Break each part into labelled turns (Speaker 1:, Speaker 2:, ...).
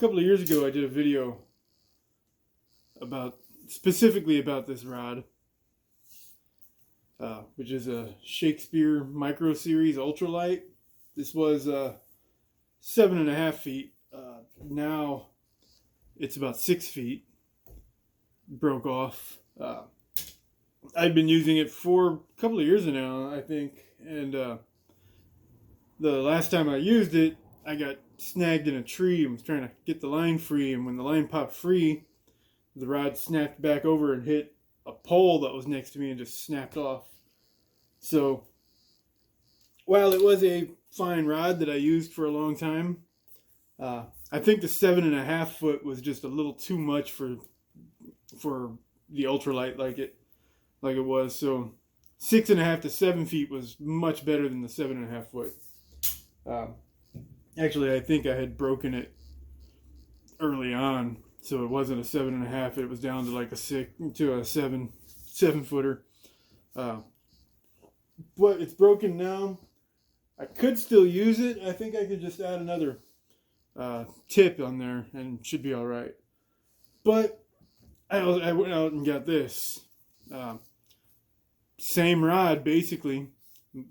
Speaker 1: couple of years ago I did a video specifically about this rod, which is a Shakespeare micro series ultralight. This was 7.5 feet. Now it's about 6 feet. Broke off. I've been using it for a couple of years now, I think, and the last time I used it, I got snagged in a tree and was trying to get the line free, and when the line popped free, the rod snapped back over and hit a pole that was next to me and just snapped off. So while it was a fine rod that I used for a long time, I think the 7.5 foot was just a little too much for the ultralight like it was. So 6.5 to 7 feet was much better than the 7.5 foot. Actually, I think I had broken it early on, so it wasn't a 7.5. It was down to like a 7 footer. But it's broken now. I could still use it. I think I could just add another tip on there and it should be all right. But I went out and got this. Same rod, basically.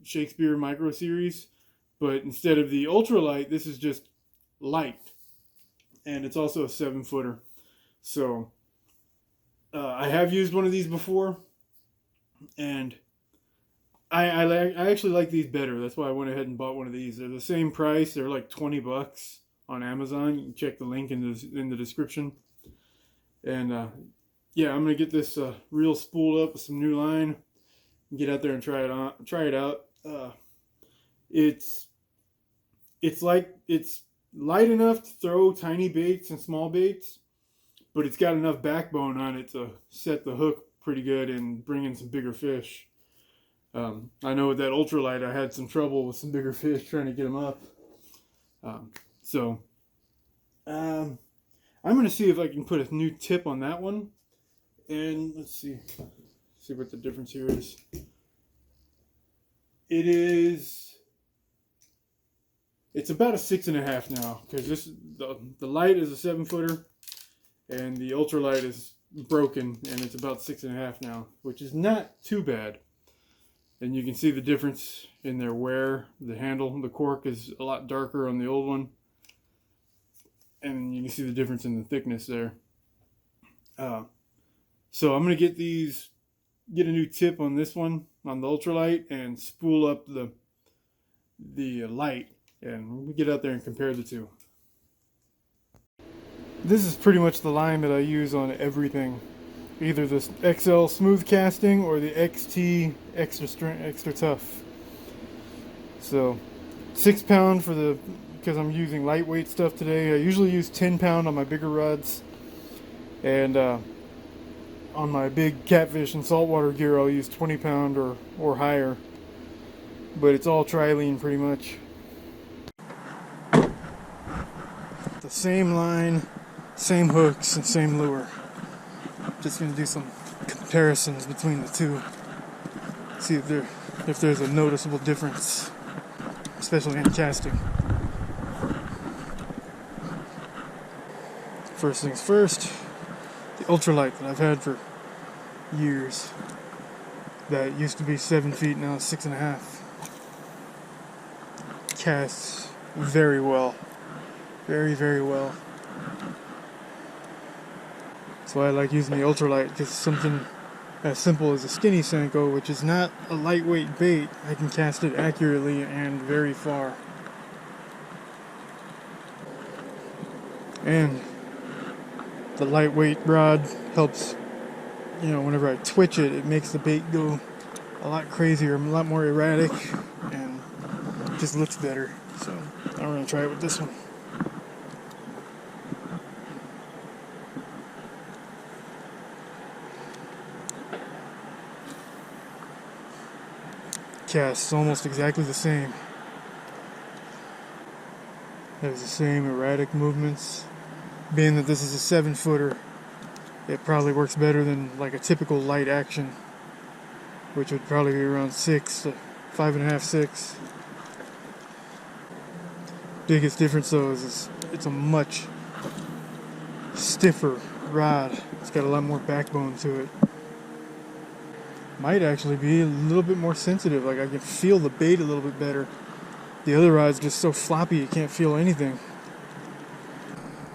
Speaker 1: Shakespeare micro series. But instead of the ultralight, this is just light. And it's also a 7 footer. So I have used one of these before. And I actually like these better. That's why I went ahead and bought one of these. They're the same price. They're like $20 on Amazon. You can check the link in the description. And yeah, I'm gonna get this reel spooled up with some new line. Get out there and try it out. It's light enough to throw tiny baits and small baits, but it's got enough backbone on it to set the hook pretty good and bring in some bigger fish. I know with that ultralight, I had some trouble with some bigger fish trying to get them up. I'm going to see if I can put a new tip on that one. And let's see what the difference here is. It's about a 6.5 now, because the light is a 7 footer and the ultralight is broken, and it's about 6.5 now, which is not too bad. And you can see the difference in their wear. The handle, the cork is a lot darker on the old one. And you can see the difference in the thickness there. So I'm going to get a new tip on this one, on the ultralight, and spool up the light. And we'll get out there and compare the two. This is pretty much the line that I use on everything. Either the XL smooth casting or the XT extra tough. So 6 pound because I'm using lightweight stuff today. I usually use 10 pound on my bigger rods, and on my big catfish and saltwater gear I'll use 20 pound or higher, but it's all trilene pretty much. The same line, same hooks, and same lure. Just going to do some comparisons between the two. See if there's a noticeable difference, especially in casting. First things first, the ultralight that I've had for years. That used to be 7 feet, now it's 6.5. Casts very well. Very, very well. That's why I like using the ultralight, because something as simple as a skinny Senko, which is not a lightweight bait, I can cast it accurately and very far. And the lightweight rod helps, whenever I twitch it, it makes the bait go a lot crazier, a lot more erratic, and it just looks better. So I'm going to try it with this one. Casts almost exactly the same. Has the same erratic movements. Being that this is a 7 footer, it probably works better than like a typical light action, which would probably be around 6 to 5.5, 6. Biggest difference though is it's a much stiffer rod. It's got a lot more backbone to it. Might actually be a little bit more sensitive. Like I can feel the bait a little bit better. The other rod's just so floppy you can't feel anything.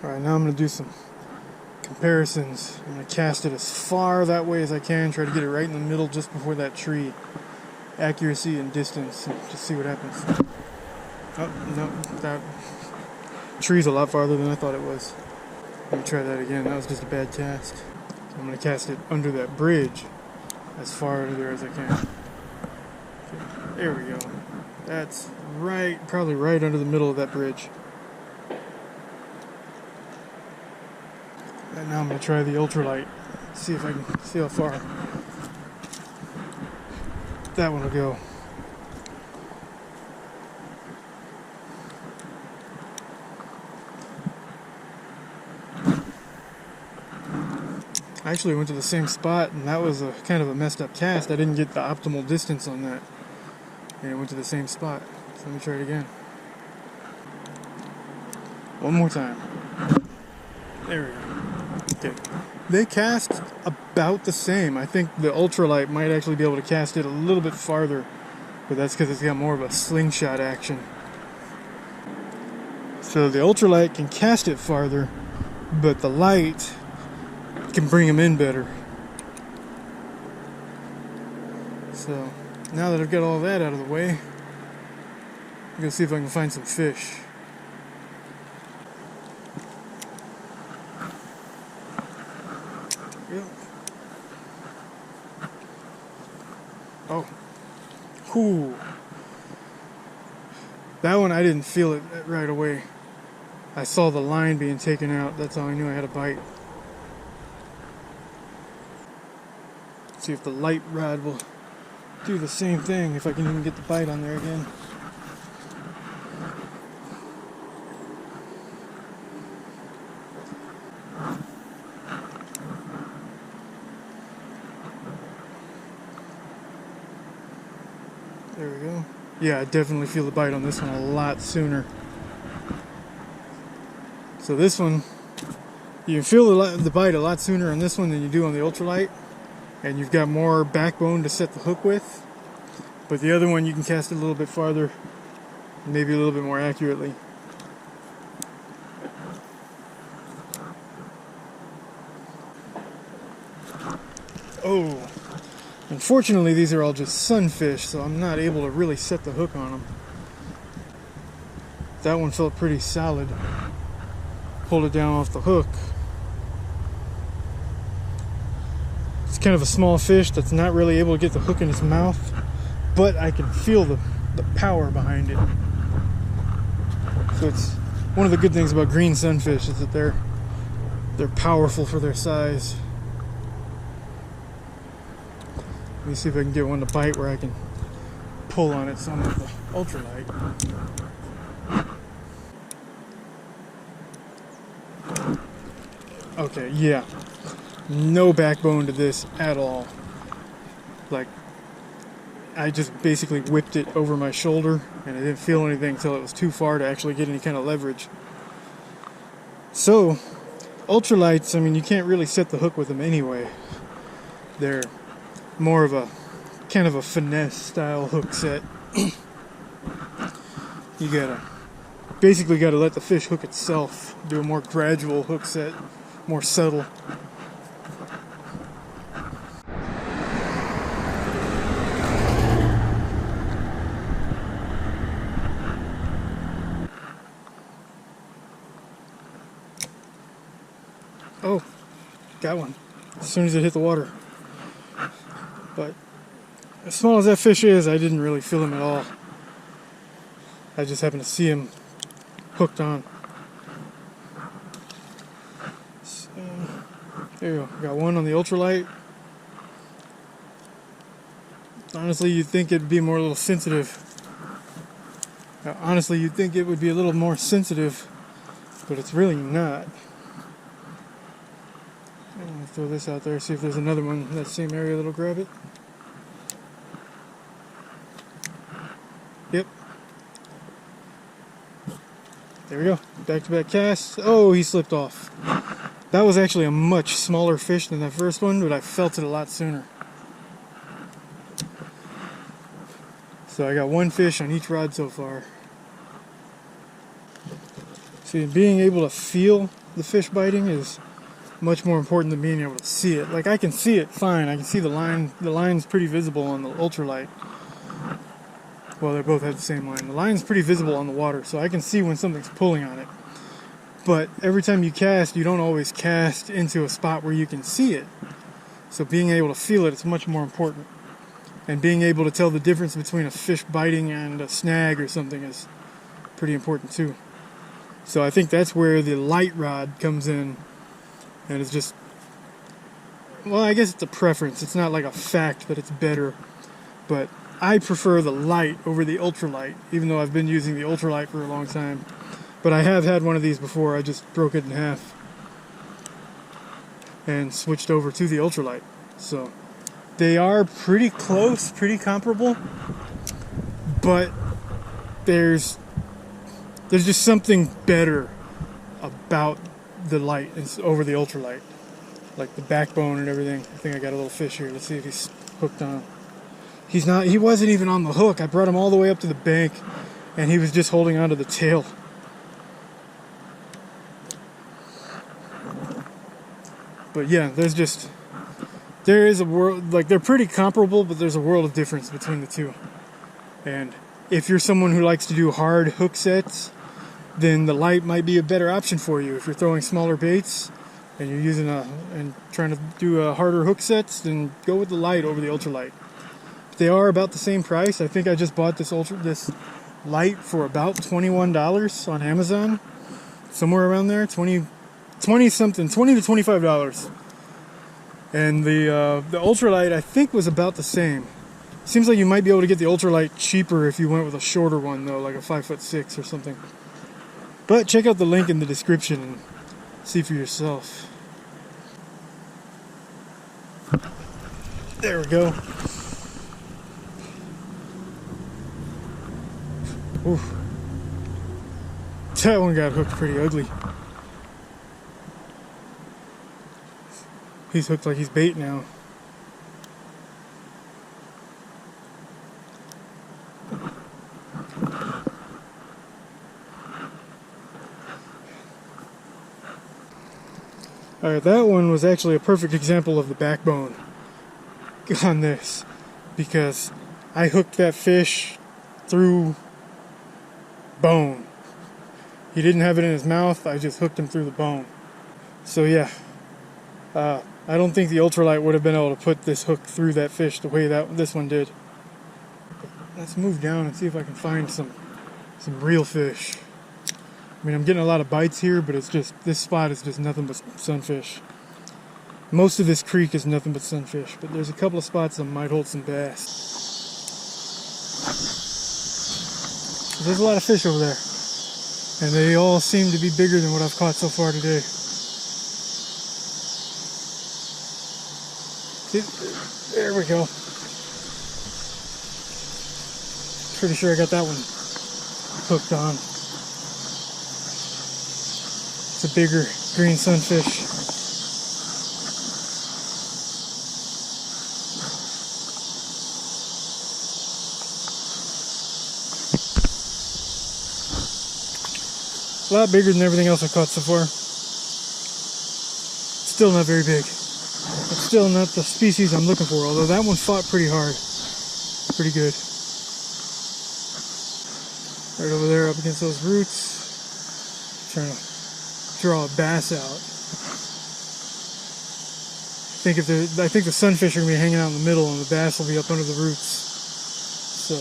Speaker 1: Alright, now I'm going to do some comparisons. I'm going to cast it as far that way as I can. Try to get it right in the middle just before that tree. Accuracy and distance. And just see what happens. Oh, no. That tree's a lot farther than I thought it was. Let me try that again. That was just a bad cast. I'm going to cast it under that bridge as far under there as I can. Okay, there we go. That's right, probably right under the middle of that bridge. And now I'm going to try the ultralight. See if I can see how far that one will go. I actually went to the same spot, and that was a kind of a messed up cast. I didn't get the optimal distance on that. And it went to the same spot. So let me try it again. One more time. There we go. Okay. They cast about the same. I think the ultralight might actually be able to cast it a little bit farther, but that's because it's got more of a slingshot action. So the ultralight can cast it farther, but the light can bring them in better. So now that I've got all that out of the way, I'm gonna see if I can find some fish. Yep. Oh. Cool. That one I didn't feel it right away. I saw the line being taken out. That's how I knew I had a bite. See if the light rod will do the same thing, if I can even get the bite on there again. There we go. Yeah, I definitely feel the bite on this one a lot sooner. So this one, you can feel the bite a lot sooner on this one than you do on the ultralight. And you've got more backbone to set the hook with. But the other one you can cast it a little bit farther, maybe a little bit more accurately. Oh, unfortunately these are all just sunfish, so I'm not able to really set the hook on them. That one felt pretty solid. Pulled it down off the hook. It's kind of a small fish that's not really able to get the hook in its mouth, but I can feel the power behind it. So it's one of the good things about green sunfish is that they're powerful for their size. Let me see if I can get one to bite where I can pull on it some with the ultralight. Okay, yeah. No backbone to this at all. Like, I just basically whipped it over my shoulder and I didn't feel anything until it was too far to actually get any kind of leverage. So, ultralights, I mean, you can't really set the hook with them anyway. They're more of a kind of a finesse style hook set. You basically gotta let the fish hook itself, do a more gradual hook set, more subtle. Oh, got one as soon as it hit the water. But as small as that fish is, I didn't really feel him at all. I just happened to see him hooked on. So, there you go. Got one on the ultralight. Honestly, you'd think it'd be more a little sensitive. Honestly, you'd think it would be a little more sensitive, but it's really not. I'm going to throw this out there, see if there's another one in that same area that'll grab it. Yep. There we go. Back-to-back casts. Oh, he slipped off. That was actually a much smaller fish than that first one, but I felt it a lot sooner. So I got one fish on each rod so far. See, being able to feel the fish biting is much more important than being able to see it. Like, I can see it fine. I can see the line. The line's pretty visible on the ultralight. Well, they both have the same line. The line's pretty visible on the water, so I can see when something's pulling on it. But every time you cast, you don't always cast into a spot where you can see it. So being able to feel it is much more important. And being able to tell the difference between a fish biting and a snag or something is pretty important too. So I think that's where the light rod comes in. And it's just, well, I guess it's a preference. It's not like a fact that it's better. But I prefer the light over the ultralight, even though I've been using the ultralight for a long time. But I have had one of these before. I just broke it in half and switched over to the ultralight. So they are pretty close, pretty comparable, but there's just something better about the light over the ultralight, like the backbone and everything. I think I got a little fish here. Let's see if he's hooked on. He's not. He wasn't even on the hook. I brought him all the way up to the bank, and he was just holding onto the tail. But yeah, there is a world, like, they're pretty comparable, but there's a world of difference between the two. And if you're someone who likes to do hard hook sets, then the light might be a better option for you. If you're throwing smaller baits and you're using and trying to do harder hook sets, then go with the light over the ultralight. They are about the same price. I think I just bought this light for about $21 on Amazon, somewhere around there, 20 to $25. And the ultralight, I think, was about the same. Seems like you might be able to get the ultralight cheaper if you went with a shorter one, though, like a 5'6" or something. But check out the link in the description and see for yourself. There we go. Ooh. That one got hooked pretty ugly. He's hooked like he's bait now. Alright, that one was actually a perfect example of the backbone on this, because I hooked that fish through bone. He didn't have it in his mouth, I just hooked him through the bone. So yeah, I don't think the ultralight would have been able to put this hook through that fish the way this one did. Let's move down and see if I can find some real fish. I mean, I'm getting a lot of bites here, but it's just, this spot is just nothing but sunfish. Most of this creek is nothing but sunfish, but there's a couple of spots that might hold some bass. There's a lot of fish over there, and they all seem to be bigger than what I've caught so far today. There we go. Pretty sure I got that one hooked on. It's a bigger green sunfish. A lot bigger than everything else I've caught so far. Still not very big. It's still not the species I'm looking for, although that one fought pretty hard. Pretty good. Right over there up against those roots. Trying to draw a bass out. I think the sunfish are going to be hanging out in the middle and the bass will be up under the roots. So,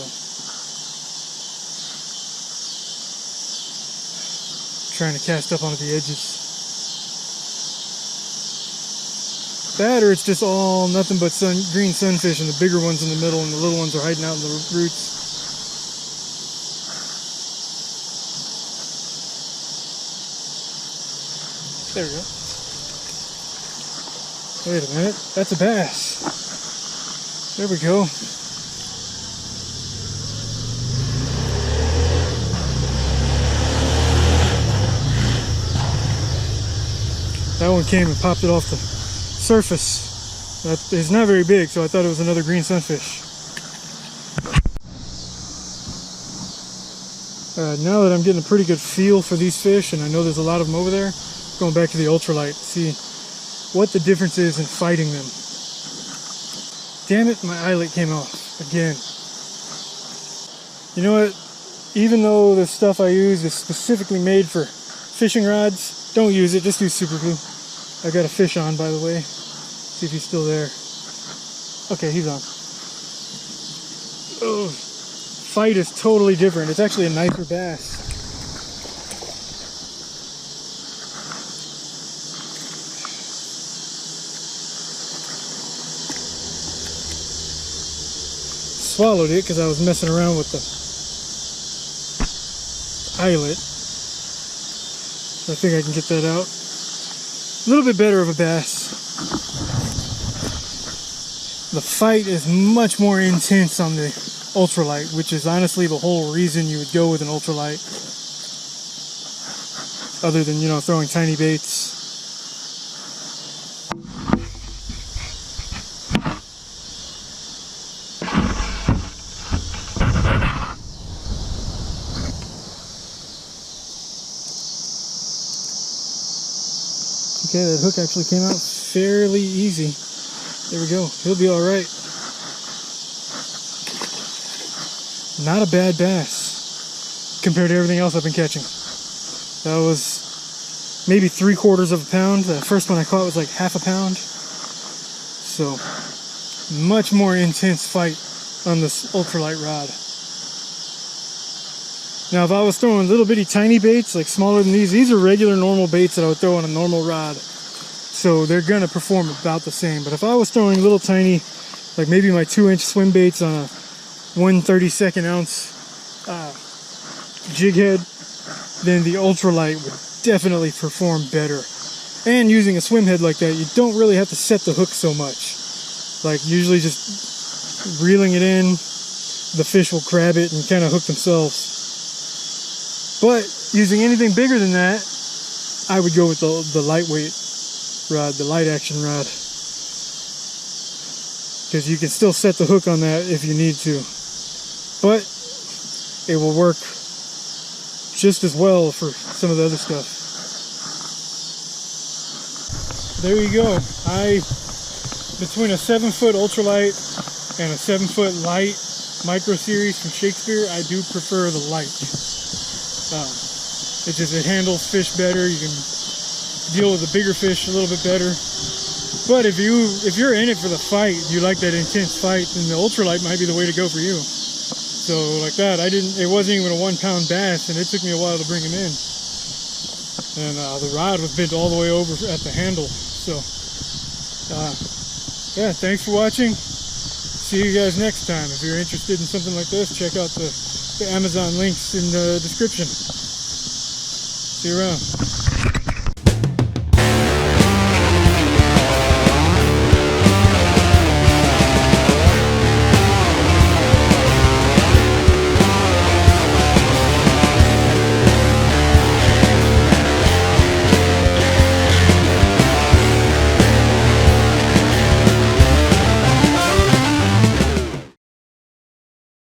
Speaker 1: trying to cast up onto the edges. That, or it's just all nothing but green sunfish and the bigger ones in the middle and the little ones are hiding out in the roots. There we go. Wait a minute, that's a bass. There we go. That one came and popped it off the surface. That is not very big, so I thought it was another green sunfish. Now that I'm getting a pretty good feel for these fish, and I know there's a lot of them over there, going back to the ultralight to see what the difference is in fighting them. Damn it, my eyelet came off again. You know what? Even though the stuff I use is specifically made for fishing rods, don't use it, just use super glue. I got a fish on, by the way. See if he's still there. Okay, he's on. Oh, fight is totally different. It's actually a nicer bass. Swallowed it because I was messing around with the eyelet. I think I can get that out. A little bit better of a bass. The fight is much more intense on the ultralight, which is honestly the whole reason you would go with an ultralight. Other than, you know, throwing tiny baits. Okay, that hook actually came out fairly easy. There we go. He'll be alright. Not a bad bass compared to everything else I've been catching. That was maybe 3/4 of a pound. The first one I caught was like half a pound. So, much more intense fight on this ultralight rod. Now, if I was throwing little bitty tiny baits, like smaller than these are regular normal baits that I would throw on a normal rod. So they're gonna perform about the same. But if I was throwing little tiny, like maybe my 2-inch swim baits on a 1/32 ounce jig head, then the ultralight would definitely perform better. And using a swim head like that, you don't really have to set the hook so much. Like usually just reeling it in, the fish will grab it and kind of hook themselves. But using anything bigger than that, I would go with the lightweight rod, the light action rod. Because you can still set the hook on that if you need to. But it will work just as well for some of the other stuff. There you go. Between a 7-foot ultralight and a 7-foot light micro series from Shakespeare, I do prefer the light. It handles fish better. You can deal with the bigger fish a little bit better. But if you're in it for the fight, you like that intense fight, then the ultralight might be the way to go for you. So like that, it wasn't even a 1-pound bass, and it took me a while to bring him in. And the rod was bent all the way over at the handle. So yeah, thanks for watching. See you guys next time. If you're interested in something like this, check out the Amazon links in the description. See you around.